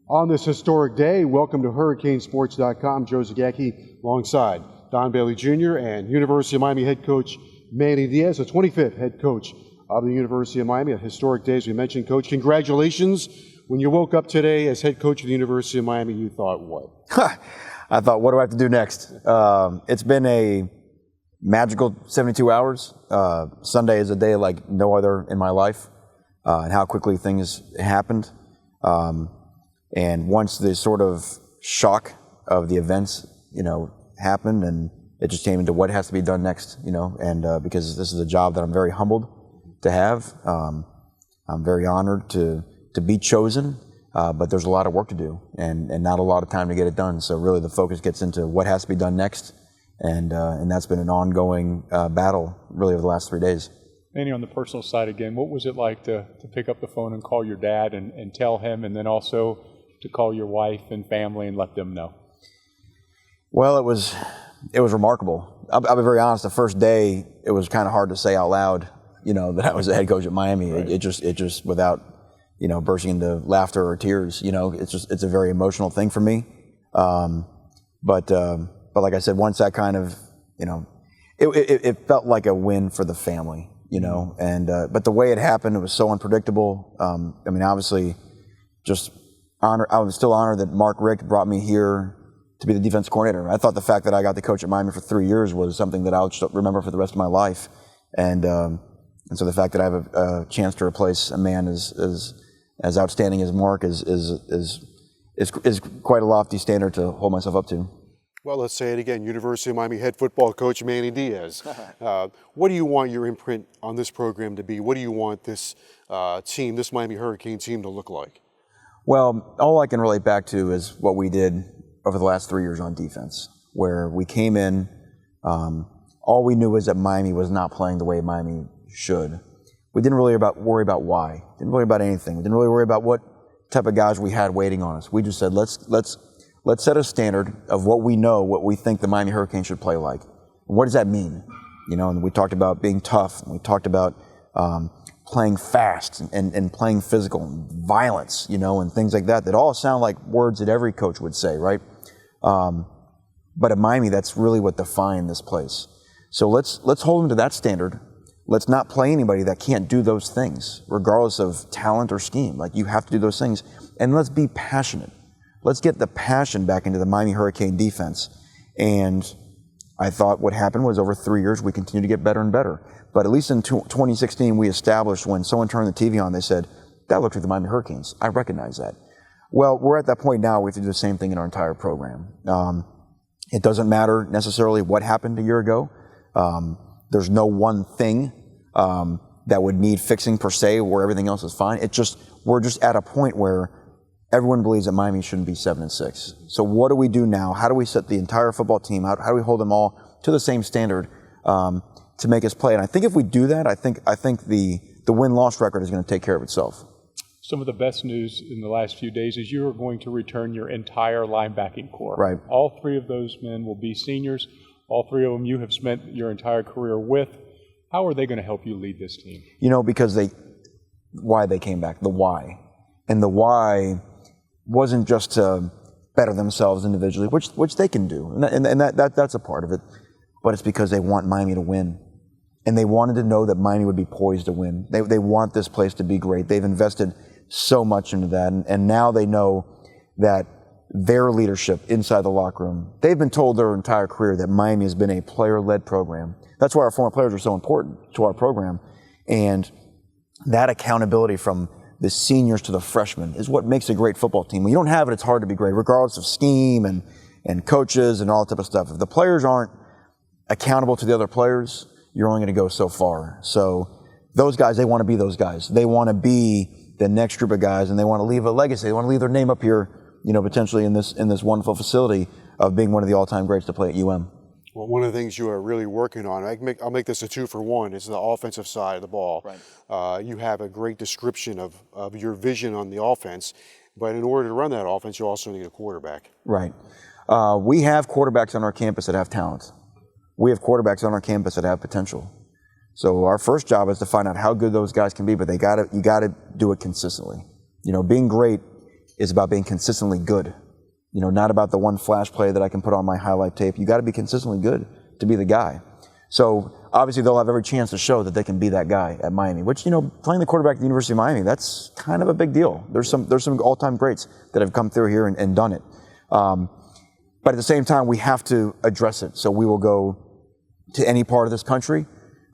On this historic day, welcome to HurricaneSports.com. Joe Zagacki alongside Don Bailey Jr. and University of Miami head coach Manny Diaz, the 25th head coach of the University of Miami. A historic day, as we mentioned. Coach, congratulations. When you woke up today as head coach of the University of Miami, you thought what? I thought, what do I have to do next? It's been a magical 72 hours. Sunday is a day like no other in my life, and how quickly things happened. And once the sort of shock of the events, happened, and it just came into what has to be done next, and because this is a job that I'm very humbled to have. I'm very honored to be chosen, but there's a lot of work to do and not a lot of time to get it done. So really the focus gets into what has to be done next, and that's been an ongoing battle really over the last 3 days. Manny, on the personal side again, what was it like to pick up the phone and call your dad and tell him, and then also to call your wife and family and let them know? Well, it was remarkable. I'll be very honest. The first day, it was kind of hard to say out loud, that I was the head coach at Miami. Right. It just without, bursting into laughter or tears. It's a very emotional thing for me. But like I said, once that kind of, it felt like a win for the family. But the way it happened, it was so unpredictable. Obviously, I was still honored that Mark Richt brought me here to be the defense coordinator. I thought the fact that I got to coach at Miami for 3 years was something that I'll just remember for the rest of my life. And so the fact that I have a chance to replace a man as outstanding as Mark is quite a lofty standard to hold myself up to. Well, let's say it again. University of Miami head football coach Manny Diaz. What do you want your imprint on this program to be? What do you want this team, this Miami Hurricane team, to look like? Well, all I can relate back to is what we did over the last 3 years on defense, where we came in, all we knew was that Miami was not playing the way Miami should. We didn't really worry about why. Didn't worry about anything. We didn't really worry about what type of guys we had waiting on us. We just said, let's set a standard of what we know, what we think the Miami Hurricane should play like. And what does that mean? And we talked about being tough, and we talked about playing fast and playing physical and violence, and things like that all sound like words that every coach would say, right? But at Miami, that's really what defined this place. So let's hold them to that standard. Let's not play anybody that can't do those things, regardless of talent or scheme. Like, you have to do those things. And let's be passionate. Let's get the passion back into the Miami Hurricane defense. And I thought what happened was over 3 years, we continued to get better and better. But at least in 2016, we established, when someone turned the TV on, they said, that looks like the Miami Hurricanes. I recognize that. Well, we're at that point now. We have to do the same thing in our entire program. It doesn't matter necessarily what happened a year ago. There's no one thing that would need fixing per se, where everything else is fine. We're just at a point where everyone believes that Miami shouldn't be 7-6. So what do we do now? How do we set the entire football team? How do we hold them all to the same standard to make us play? And I think if we do that, I think the win-loss record is going to take care of itself. Some of the best news in the last few days is you are going to return your entire linebacking core. Right. All 3 of those men will be seniors. All 3 of them you have spent your entire career with. How are they going to help you lead this team? Because why they came back, the why. And the why wasn't just to better themselves individually, which they can do, and that's a part of it, but it's because they want Miami to win. And they wanted to know that Miami would be poised to win. They want this place to be great. They've invested so much into that, and now they know that their leadership inside the locker room, they've been told their entire career that Miami has been a player-led program. That's why our former players are so important to our program. And that accountability from the seniors to the freshmen is what makes a great football team. When you don't have it, it's hard to be great, regardless of scheme and coaches and all that type of stuff. If the players aren't accountable to the other players, you're only going to go so far. So those guys, they want to be those guys. They want to be the next group of guys, and they want to leave a legacy. They want to leave their name up here, potentially in this wonderful facility of being one of the all-time greats to play at UM. Well, one of the things you are really working on, I'll make this a 2-for-1, is the offensive side of the ball. Right. You have a great description of your vision on the offense, but in order to run that offense, you also need a quarterback. Right. We have quarterbacks on our campus that have talent. We have quarterbacks on our campus that have potential. So our first job is to find out how good those guys can be, but you got to do it consistently. Being great is about being consistently good. You know, not about the one flash play that I can put on my highlight tape. You got to be consistently good to be the guy. So obviously they'll have every chance to show that they can be that guy at Miami, which, you know, playing the quarterback at the University of Miami, that's kind of a big deal. There's some all-time greats that have come through here and done it. But at the same time, we have to address it. So we will go to any part of this country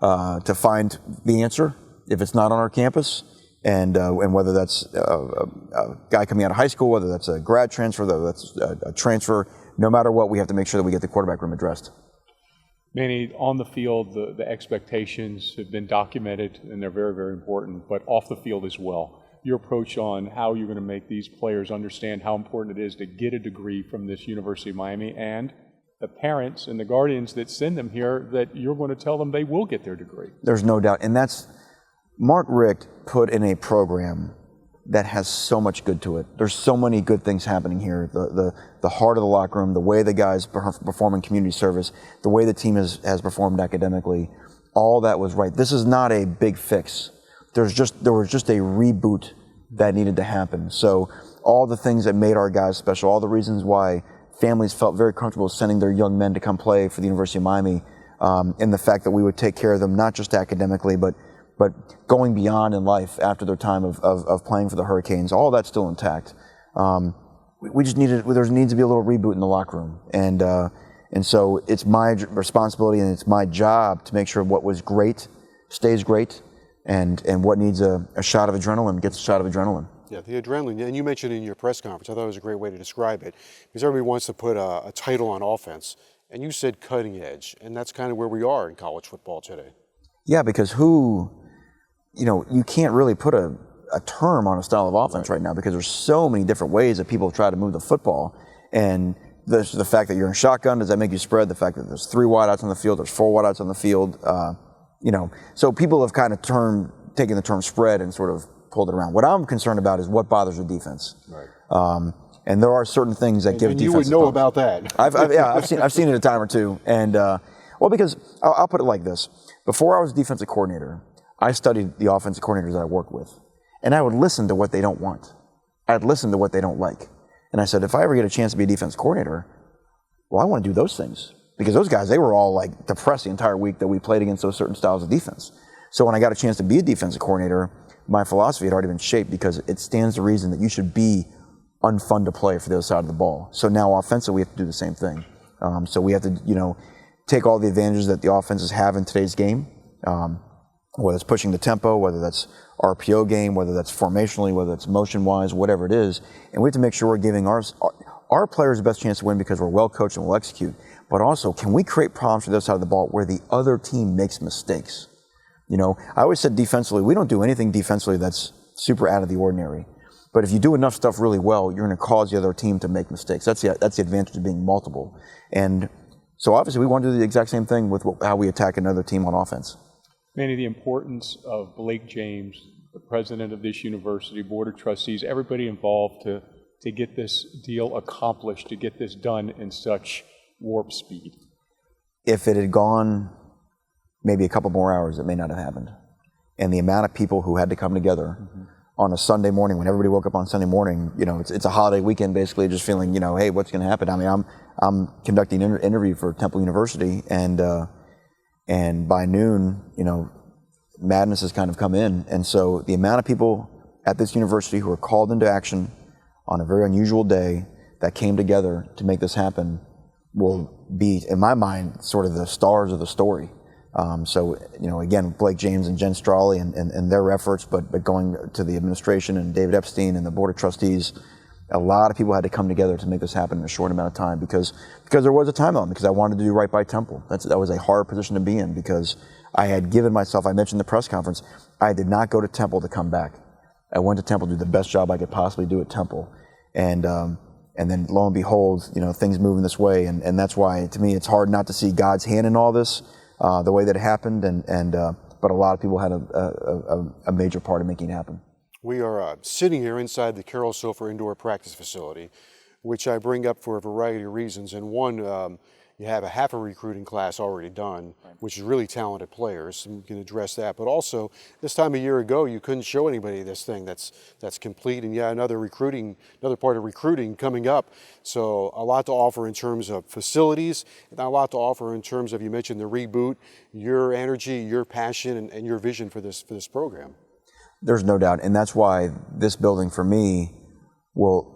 to find the answer if it's not on our campus. And whether that's a guy coming out of high school, whether that's a grad transfer, whether that's a transfer, no matter what, we have to make sure that we get the quarterback room addressed. Manny, on the field, the expectations have been documented, and they're very, very important, but off the field as well. Your approach on how you're going to make these players understand how important it is to get a degree from this University of Miami, and the parents and the guardians that send them here, that you're going to tell them they will get their degree. There's no doubt. And that's, Mark Richt put in a program that has so much good to it. There's so many good things happening here. The heart of the locker room, the way the guys perform in community service, the way the team has performed academically, all that was right. This is not a big fix. There was just a reboot that needed to happen. So all the things that made our guys special, all the reasons why families felt very comfortable sending their young men to come play for the University of Miami, and the fact that we would take care of them, not just academically, but going beyond in life after their time of playing for the Hurricanes, all that's still intact. We just there needs to be a little reboot in the locker room. And so it's my responsibility and it's my job to make sure what was great stays great, and what needs a shot of adrenaline gets a shot of adrenaline. Yeah, the adrenaline, and you mentioned in your press conference, I thought it was a great way to describe it, because everybody wants to put a title on offense, and you said cutting edge, and that's kind of where we are in college football today. Yeah, because you can't really put a term on a style of offense right now, because there's so many different ways that people try to move the football. And there's the fact that you're in shotgun, does that make you spread? The fact that there's 3 wideouts on the field, there's 4 wideouts on the field. So people have kind of taken the term spread and sort of pulled it around. What I'm concerned about is what bothers the defense. Right. And there are certain things that give defense. You would know about that. I've seen it a time or two. And because I'll put it like this: before I was defensive coordinator, I studied the offensive coordinators that I work with, and I would listen to what they don't want. I'd listen to what they don't like. And I said, if I ever get a chance to be a defense coordinator, well, I want to do those things. Because those guys, they were all like depressed the entire week that we played against those certain styles of defense. So when I got a chance to be a defensive coordinator, my philosophy had already been shaped, because it stands to reason that you should be unfun to play for the other side of the ball. So now offensively, we have to do the same thing. So we have to, take all the advantages that the offenses have in today's game, whether it's pushing the tempo, whether that's RPO game, whether that's formationally, whether it's motion-wise, whatever it is. And we have to make sure we're giving our players the best chance to win, because we're well coached and we'll execute. But also, can we create problems for the other side of the ball where the other team makes mistakes? I always said defensively, we don't do anything defensively that's super out of the ordinary. But if you do enough stuff really well, you're going to cause the other team to make mistakes. That's the advantage of being multiple. And so obviously we want to do the exact same thing with how we attack another team on offense. Manny, the importance of Blake James, the president of this university, board of trustees, everybody involved to get this deal accomplished, to get this done in such warp speed. If it had gone maybe a couple more hours, it may not have happened. And the amount of people who had to come together on a Sunday morning, when everybody woke up on Sunday morning, it's a holiday weekend, basically, just feeling, hey, what's going to happen? I mean, I'm conducting an interview for Temple University, and by noon, madness has kind of come in. And so the amount of people at this university who are called into action on a very unusual day that came together to make this happen will be, in my mind, sort of the stars of the story. So, again, Blake James and Jen Strawley and their efforts, but going to the administration and David Epstein and the board of trustees, a lot of people had to come together to make this happen in a short amount of time, because there was a time element, because I wanted to do right by Temple. That was a hard position to be in, because I had given myself, I mentioned in the press conference, I did not go to Temple to come back. I went to Temple to do the best job I could possibly do at Temple. And then lo and behold, things moving this way. And that's why, to me, it's hard not to see God's hand in all this, the way that it happened. But a lot of people had a major part in making it happen. We are sitting here inside the Carroll Sofer Indoor Practice Facility, which I bring up for a variety of reasons. And one, you have a half a recruiting class already done, which is really talented players, and we can address that. But also, this time a year ago, you couldn't show anybody this thing that's complete, and yeah, another part of recruiting coming up. So a lot to offer in terms of facilities, and a lot to offer in terms of, you mentioned the reboot, your energy, your passion, and your vision for this program. There's no doubt, and that's why this building for me will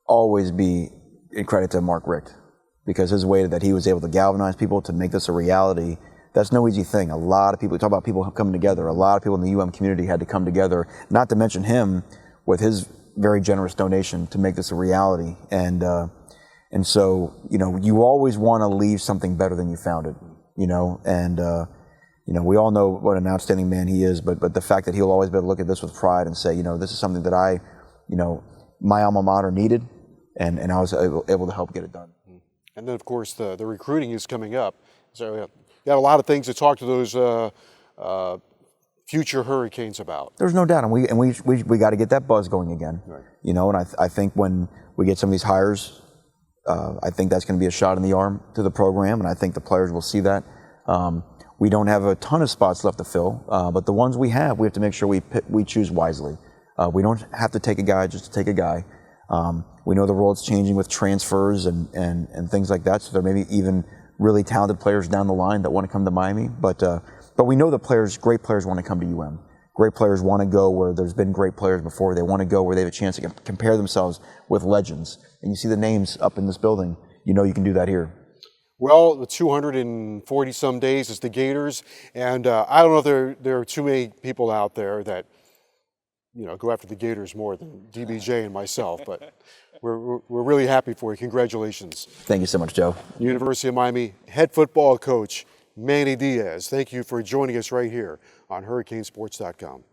always be in credit to Mark Richt, because his way that he was able to galvanize people to make this a reality, that's no easy thing. A lot of people, talk about people coming together, a lot of people in the UM community had to come together, not to mention him with his very generous donation to make this a reality. And so, you know, you always want to leave something better than you found it, you know, and you know, we all know what an outstanding man he is, but the fact that he'll always be able to look at this with pride and say, you know, this is something that you know, my alma mater needed, and I was able to help get it done. And then, of course, the recruiting is coming up. So we got a lot of things to talk to those future Hurricanes about. There's no doubt, and we got to get that buzz going again. Right. You know, and I think when we get some of these hires, I think that's going to be a shot in the arm to the program, and I think the players will see that. We don't have a ton of spots left to fill, but the ones we have to make sure we choose wisely. We don't have to take a guy just to take a guy. We know the world's changing with transfers and things like that, so there may be even really talented players down the line that want to come to Miami. But we know that great players want to come to UM. Great players want to go where there's been great players before. They want to go where they have a chance to compare themselves with legends. And you see the names up in this building. You know you can do that here. Well, the 240 some days is the Gators, and I don't know if there are too many people out there that, you know, go after the Gators more than DBJ and myself, but we're really happy for you. Congratulations. Thank you so much, Joe. University of Miami head football coach Manny Diaz, thank you for joining us right here on HurricaneSports.com.